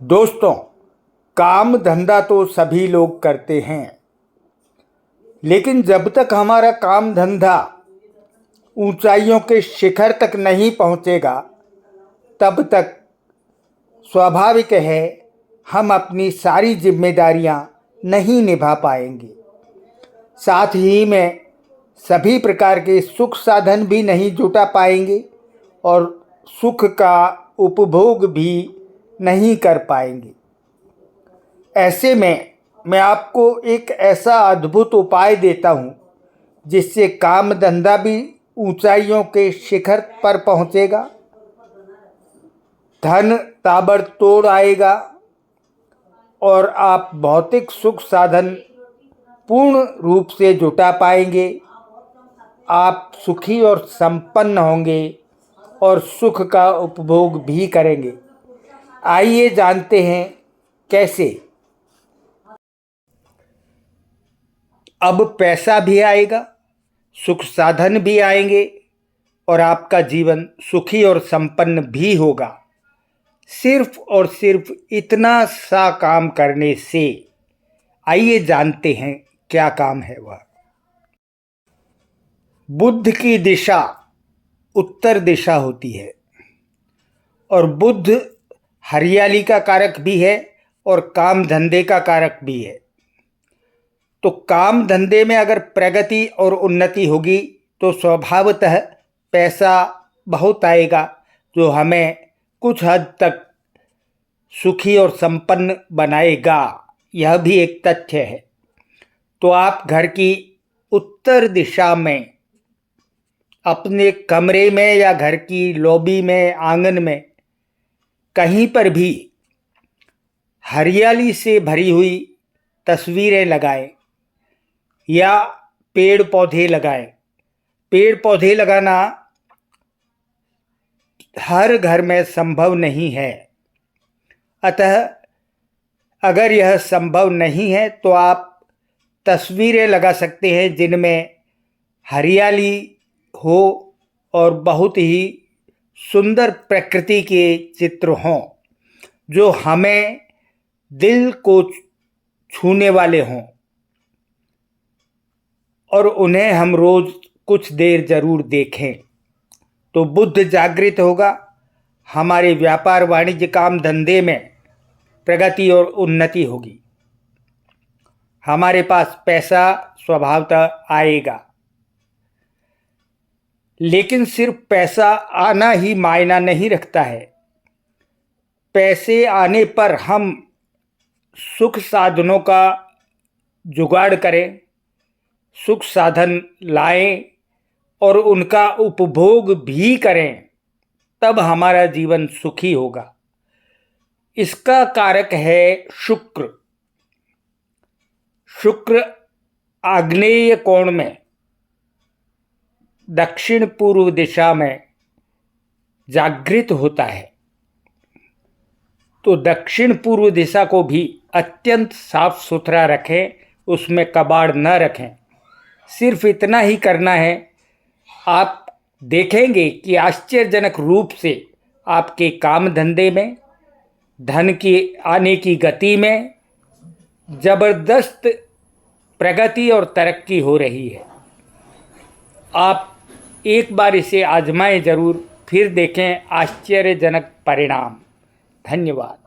दोस्तों, काम धंधा तो सभी लोग करते हैं, लेकिन जब तक हमारा काम धंधा ऊंचाइयों के शिखर तक नहीं पहुंचेगा, तब तक स्वाभाविक है हम अपनी सारी जिम्मेदारियां नहीं निभा पाएंगे। साथ ही में सभी प्रकार के सुख साधन भी नहीं जुटा पाएंगे और सुख का उपभोग भी नहीं कर पाएंगे। ऐसे में मैं आपको एक ऐसा अद्भुत उपाय देता हूँ जिससे काम धंधा भी ऊंचाइयों के शिखर पर पहुँचेगा, धन ताबड़तोड़ आएगा और आप भौतिक सुख साधन पूर्ण रूप से जुटा पाएंगे। आप सुखी और संपन्न होंगे और सुख का उपभोग भी करेंगे। आइए जानते हैं कैसे। अब पैसा भी आएगा, सुख साधन भी आएंगे और आपका जीवन सुखी और संपन्न भी होगा। सिर्फ और सिर्फ इतना सा काम करने से। आइए जानते हैं क्या काम है वह। बुद्ध की दिशा उत्तर दिशा होती है और बुद्ध हरियाली का कारक भी है और काम धंधे का कारक भी है। तो काम धंधे में अगर प्रगति और उन्नति होगी तो स्वभावतः पैसा बहुत आएगा, जो हमें कुछ हद तक सुखी और संपन्न बनाएगा। यह भी एक तथ्य है। तो आप घर की उत्तर दिशा में अपने कमरे में या घर की लॉबी में, आंगन में, कहीं पर भी हरियाली से भरी हुई तस्वीरें लगाएं या पेड़ पौधे लगाएं। पेड़ पौधे लगाना हर घर में संभव नहीं है, अतः अगर यह संभव नहीं है तो आप तस्वीरें लगा सकते हैं जिनमें हरियाली हो और बहुत ही सुंदर प्रकृति के चित्र हों, जो हमें दिल को छूने वाले हों और उन्हें हम रोज़ कुछ देर ज़रूर देखें। तो बुद्ध जागृत होगा, हमारे व्यापार वाणिज्य काम धंधे में प्रगति और उन्नति होगी, हमारे पास पैसा स्वभावतः आएगा। लेकिन सिर्फ पैसा आना ही मायना नहीं रखता है। पैसे आने पर हम सुख साधनों का जुगाड़ करें, सुख साधन लाएं और उनका उपभोग भी करें, तब हमारा जीवन सुखी होगा। इसका कारक है शुक्र। शुक्र आग्नेय कोण में दक्षिण पूर्व दिशा में जागृत होता है। तो दक्षिण पूर्व दिशा को भी अत्यंत साफ सुथरा रखें, उसमें कबाड़ न रखें। सिर्फ इतना ही करना है। आप देखेंगे कि आश्चर्यजनक रूप से आपके काम धंधे में, धन की आने की गति में ज़बरदस्त प्रगति और तरक्की हो रही है। आप एक बार इसे आजमाएं ज़रूर, फिर देखें आश्चर्यजनक परिणाम। धन्यवाद।